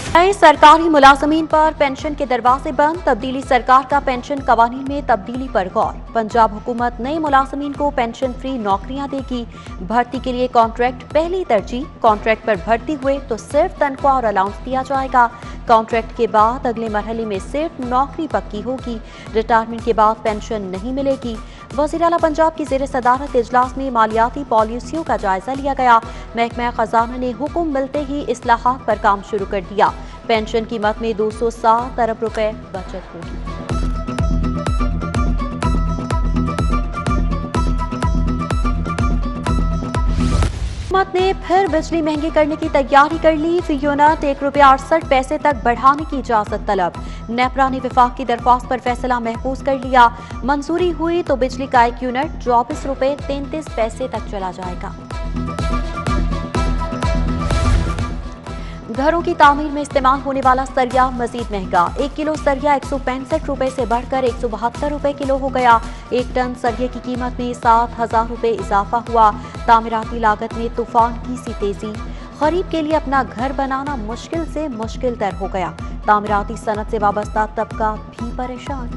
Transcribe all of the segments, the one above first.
नए सरकारी मुलाजमीन पर पेंशन के दरवाजे बंद, तब्दीली सरकार का पेंशन कवानीन में तब्दीली पर गौर। पंजाब हुकूमत नए मुलाजमीन को पेंशन फ्री नौकरियां देगी। भर्ती के लिए कॉन्ट्रैक्ट पहली तरजीह। कॉन्ट्रैक्ट पर भर्ती हुए तो सिर्फ तनख्वाह और अलाउंस दिया जाएगा। कॉन्ट्रैक्ट के बाद अगले मरहले में सिर्फ नौकरी पक्की होगी। रिटायरमेंट के बाद पेंशन नहीं मिलेगी। वज़ीर आला पंजाब की ज़ेर सदारत इजलास में मालियाती पॉलिसियों का जायजा लिया गया। महकमा खजाना ने हुक्म मिलते ही इस्लाहात पर काम शुरू कर दिया। पेंशन कीमत में 207 अरब रुपए बचत होगी। हुकूमत ने फिर बिजली महंगी करने की तैयारी कर ली। फी यूनिट ₹1.68 तक बढ़ाने की इजाजत तलब। नेपरा ने विफाक की दरख्वास्त पर फैसला महफूज कर लिया। मंजूरी हुई तो बिजली का एक यूनिट ₹24.33 तक चला जाएगा। घरों की तामीर में इस्तेमाल होने वाला सरिया मजीद महंगा। 1 किलो सरिया 165 रुपए से बढ़कर 172 रुपए किलो हो गया। 1 टन सरिये की कीमत में 7,000 रुपए इजाफा हुआ। तामीराती लागत में तूफान की सी तेजी। गरीब के लिए अपना घर बनाना मुश्किल से मुश्किल तर हो गया। तामीराती सनत से वाबस्ता तबका भी परेशान।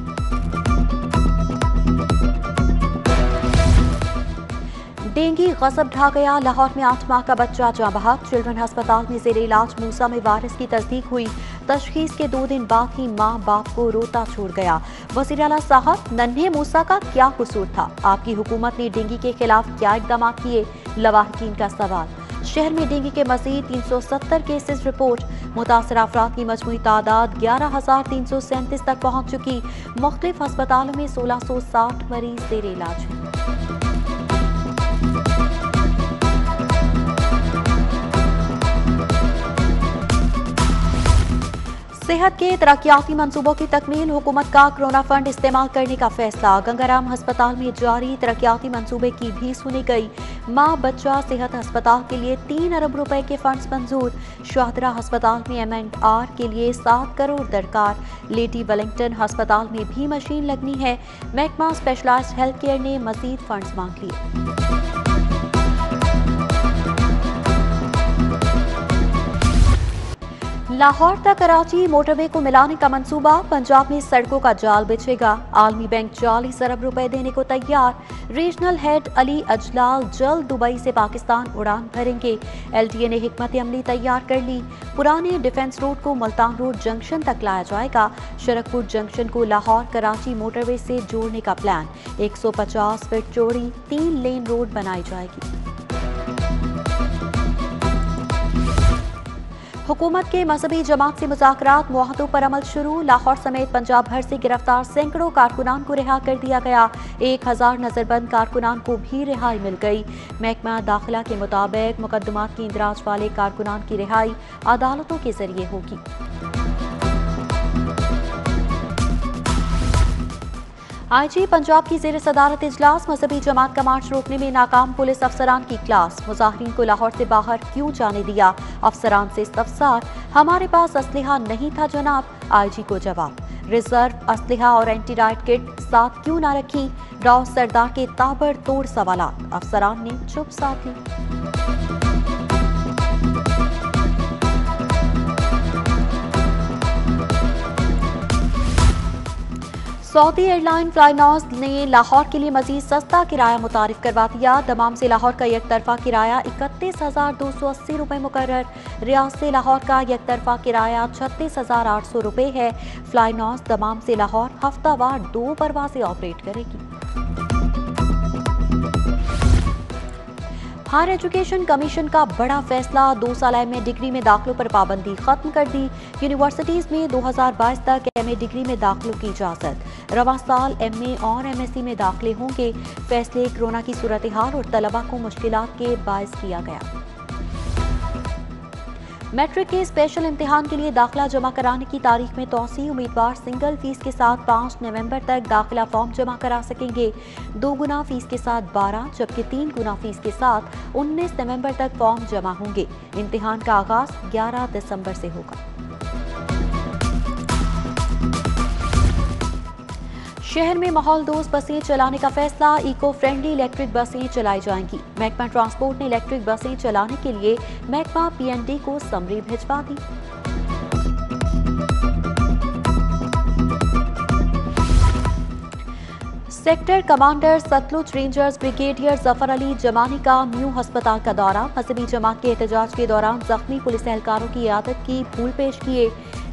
डेंगू गजब ढा गया। लाहौर में 8 माह का बच्चा जाँ बहक। चिल्ड्रन अस्पताल में जेर इलाज मूसा में वायरस की तस्दीक हुई। तशखीस के 2 दिन बाद ही माँ बाप को रोता छोड़ गया। वज़ीर आला साहब, नन्हे मूसा का क्या कसूर था? आपकी हुकूमत ने डेंगू के खिलाफ क्या इक़दाम किए? लवाहकीन का सवाल। शहर में डेंगू के मज़ीद 370 केसेस रिपोर्ट। मुतासर अफराद की मजमूई तादाद 11,337 तक पहुँच चुकी। मुख्तलिफ अस्पतालों में 1660 मरीज जेर इलाज हैं। सेहत के तरक्याती मंसूबों की तकमील। हुकूमत का कोरोना फंड इस्तेमाल करने का फैसला। गंगाराम अस्पताल में जारी तरक्याती मंसूबे की भी सुनी गई। माँ बच्चा सेहत अस्पताल के लिए 3 अरब रुपए के फंड्स मंजूर। शाहदरा अस्पताल में M&R के लिए 7 करोड़ दरकार। लेडी वेलिंगटन अस्पताल में भी मशीन लगनी है। महकमा स्पेशलाइज्ड हेल्थ केयर ने मजीद फंड्स मांग लिए। लाहौर तक कराची मोटरवे को मिलाने का मंसूबा। पंजाब में सड़कों का जाल बिछेगा। आलमी बैंक 40 अरब रुपए देने को तैयार। रीजनल हेड अली अजलाल जल्द दुबई से पाकिस्तान उड़ान भरेंगे। LTA ने हिकमत अमली तैयार कर ली। पुराने डिफेंस रोड को मुल्तान रोड जंक्शन तक लाया जाएगा। शरकपुर जंक्शन को लाहौर कराची मोटरवे से जोड़ने का प्लान। 150 फीट चौड़ी 3 लेन रोड बनाई जाएगी। हुकूमत के मजहबी जमात से मुज़ाकरात मुआहदों पर अमल शुरू। लाहौर समेत पंजाब भर से गिरफ्तार सैकड़ों कारकुनान को रिहा कर दिया गया। 1000 नजरबंद कारकुनान को भी रिहाई मिल गई। महकमा दाखिला के मुताबिक मुकदमात की इंदराज वाले कारकुनान की रिहाई अदालतों के जरिए होगी। IG पंजाब की ज़ेर सदारत इजलास। मजहबी जमात का मार्च रोकने में नाकाम पुलिस अफसरान की क्लास। मुजाहिरीन को लाहौर से बाहर क्यों जाने दिया? अफसरान से इस्तफसार। हमारे पास असलहा नहीं था जनाब। IG को जवाब। रिजर्व असलहा और एंटी राइट किट साथ क्यों ना रखी? राव सरदार के ताबड़तोड़ सवालात। अफसरान ने चुप साध ली। सऊदी एयरलाइन फ्लाइनॉस ने लाहौर के लिए मजीद सस्ता किराया मुतारिफ करवा दिया। दमाम से लाहौर का एक तरफा किराया 31,280 रुपए मुकर्रर। रियाद से लाहौर का एक तरफा किराया 36,800 रुपए है। फ्लाइनॉस दमाम से लाहौर हफ्तावार 2 परवाजें ऑपरेट करेगी। हायर एजुकेशन कमीशन का बड़ा फैसला। 2 साल MA डिग्री में दाखिलों पर पाबंदी खत्म कर दी। यूनिवर्सिटीज में 2022 तक MA डिग्री में दाखिलों की इजाजत। रवां साल MA और MSc में दाखिले होंगे। फैसले कोरोना की सूरत हाल और तलबा को मुश्किलात के बायस किया गया। मैट्रिक के स्पेशल इम्तिहान के लिए दाखिला जमा कराने की तारीख में तौसी। उम्मीदवार सिंगल फीस के साथ 5 नवंबर तक दाखिला फॉर्म जमा करा सकेंगे। 2 गुना फीस के साथ 12 जबकि 3 गुना फीस के साथ 19 नवंबर तक फॉर्म जमा होंगे। इम्तिहान का आगाज 11 दिसंबर से होगा। शहर में माहौल दोस्त बसें चलाने का फैसला। इको फ्रेंडली इलेक्ट्रिक बसें चलाई जाएंगी। महकमा ट्रांसपोर्ट ने इलेक्ट्रिक बसें चलाने के लिए महकमा PND को समरी भिजवा दी। Sector commander Sutlej rangers brigadier Zafar Ali Zamani का न्यू अस्पताल का दौरा। मजहबी जमात के एहतजाज के दौरान जख्मी पुलिस एहलकारों की इयादत की, फूल पेश किए।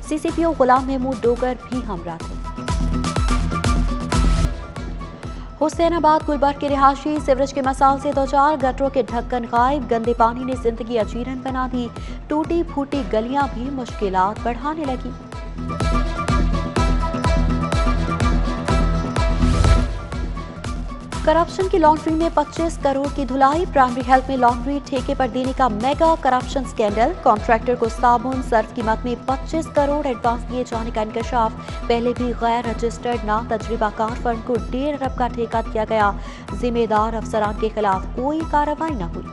सीसीपीओ गुलाम महमूद डोगर भी हमरा थे। हुसैनाबाद गुलबर्ग के रिहायशी सिवरेज के मसाल से दो-चार, गटरों के ढक्कन गायब, गंदे पानी ने जिंदगी अजीरन बना दी। टूटी फूटी गलियां भी मुश्किलात बढ़ाने लगी। करप्शन की लॉन्ड्री में 25 करोड़ की धुलाई। प्राइमरी हेल्थ में लॉन्ड्री ठेके पर देने का मेगा करप्शन स्कैंडल। कॉन्ट्रैक्टर को साबुन सर्फ कीमत में 25 करोड़ एडवांस दिए जाने का इंकशाफ। पहले भी गैर रजिस्टर्ड ना तजुर्बाकार फर्म को 1.5 अरब का ठेका दिया गया। जिम्मेदार अफसरान के खिलाफ कोई कार्रवाई न हुई।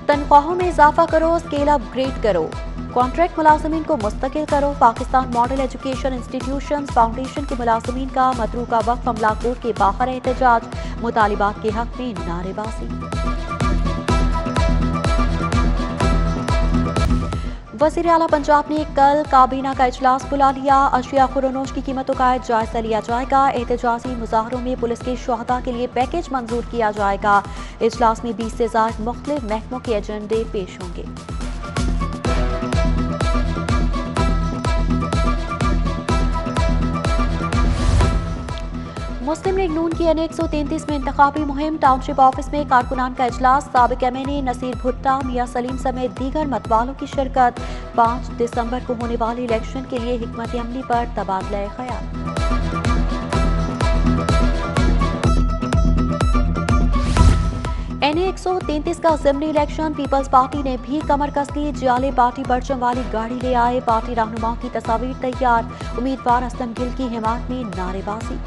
तनख्वाहों में इजाफा करो, स्केल अपग्रेड करो, कॉन्ट्रैक्ट मुलाजमीन को मुस्तकिल करो। Pakistan model education institution foundation के मुलाजमीन का मतरूका वक्फ अमला कोर्ट के बाहर एहतजाज। मुतालिबात के हक में नारेबाजी। वज़ीर आला पंजाब ने कल काबीना का इजलास बुला लिया। अशिया खुरोनोश की कीमतों का जायजा लिया जाएगा। एहतजाजी मुजाहरों में पुलिस के शुहदा के लिए पैकेज मंजूर किया जाएगा। इजलास में 20 से ज्यादा मुख्तलिफ महकमों के एजेंडे पेश होंगे। मुस्लिम लीग नून की N133 में इंतखाबी मुहिम। टाउनशिप ऑफिस में कारकुनान का इजलास। साबिक MNA नसीर भुट्टा, मियां सलीम समेत दीगर मतवालों की शिरकत। 5 दिसंबर को होने वाले इलेक्शन के लिए हिकमत अमली पर तबादला ख्याल। NA133 का असेंबली इलेक्शन। पीपल्स पार्टी ने भी कमर कस ली। जियाले पार्टी परचम वाली गाड़ी ले आए। पार्टी रहनुमाओं की तस्वीर तैयार। उम्मीदवार असलम गिल की हिमायत में नारेबाजी।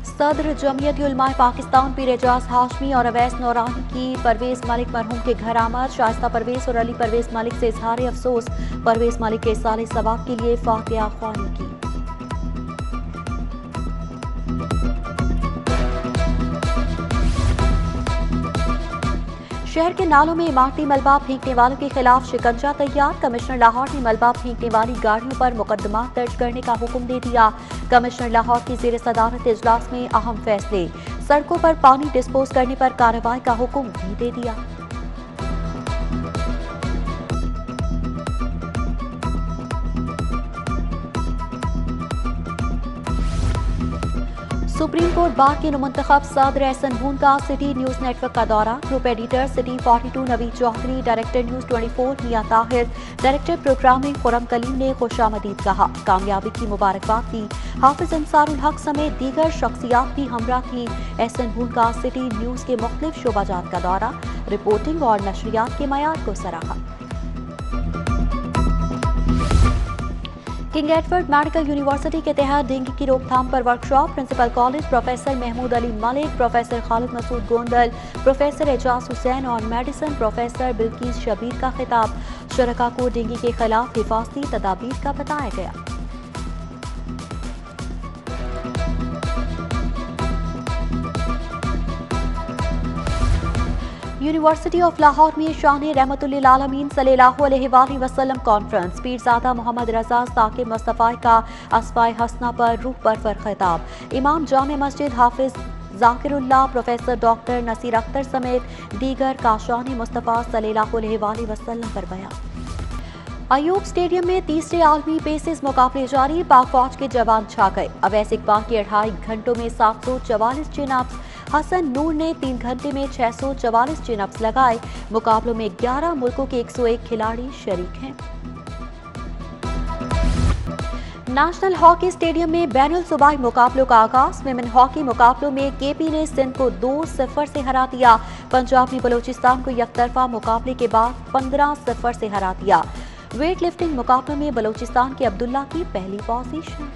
सदर जमीयत उलमाए पाकिस्तान पीर एजाज हाशमी और अवैस नौरानी की परवेज मलिक मरहूम के घर आमद। शाइस्ता परवेज और अली परवेज मलिक से इजहार अफसोस। परवेज मलिक के साले सवाब के लिए फातिहा ख्वानी की। शहर के नालों में इमारती मलबा फेंकने वालों के खिलाफ शिकंजा तैयार। कमिश्नर लाहौर ने मलबा फेंकने वाली गाड़ियों पर मुकदमा दर्ज करने का हुक्म दे दिया। कमिश्नर लाहौर की ज़ेर सदारत इजलास में अहम फैसले। सड़कों पर पानी डिस्पोज करने पर कार्रवाई का हुक्म भी दे दिया। सुप्रीम कोर्ट बार के नुमंतखब सदर एहसन बून का सिटी न्यूज नेटवर्क का दौरा। Group editor city 42 Naveed Chaudhry, director news 24 Mian Tahir, director programming Khurram Kaleem ने खुशामदीद कहा। कामयाबी की मुबारकबाद दी। हाफिज अंसारुल हक समेत दीगर शख्सियात भी हमरा थी। एहसन बून का सिटी न्यूज के मुख्तलिफ शोबाजात का दौरा। रिपोर्टिंग और नशरियात के मयार को सराहा। किंग एडवर्ड मेडिकल यूनिवर्सिटी के तहत डेंगू की रोकथाम पर workshop. Principal college professor Mahmood Ali Malik, professor Khalid Masood Gondal, professor Ejaz Hussain और मेडिसिन प्रोफेसर बिल्किस शबीर का खिताब। शुरका को डेंगू के खिलाफ हिफाजती तदाबीर का बताया गया। यूनिवर्सिटी ऑफ लाहौर में शान रहमतुल्लिल आलमीन सल्लल्लाहु अलैहि वसल्लम कॉन्फ्रेंस। पीरज़ादा मोहम्मद रजा साकिब मुस्तफ़ा का अस्फ़ाए हसना पर रूह पर खिताब। इमाम जामे मस्जिद हाफिज जाकिरुल्लाह, प्रोफेसर डॉक्टर नसीर अख्तर समेत दीगर का शान मुस्तफ़ा सल्लल्लाहु अलैहि वसल्लम पर बयान। अयूब स्टेडियम में तीसरे आलमी पेसेस मुकाबले जारी। पाक फौज के जवान छा गए। अवैस इकबाल के 2.5 घंटों में 744 चिनअप्स। हसन नूर ने 3 घंटे में 644 चिनअप्स लगाए। मुकाबलों में 11 मुल्कों के 101 खिलाड़ी शरीक हैं। नेशनल हॉकी स्टेडियम में बैनुल सूबाई मुकाबलों का आगाज। विमेन हॉकी मुकाबलों में केपी ने सिंध को 2-0 से हरा दिया। पंजाब ने बलोचिस्तान को एकतरफा मुकाबले के बाद 15-0 से हरा दिया। वेट लिफ्टिंग मुकाबलों में बलोचिस्तान के अब्दुल्ला की पहली पोजीशन।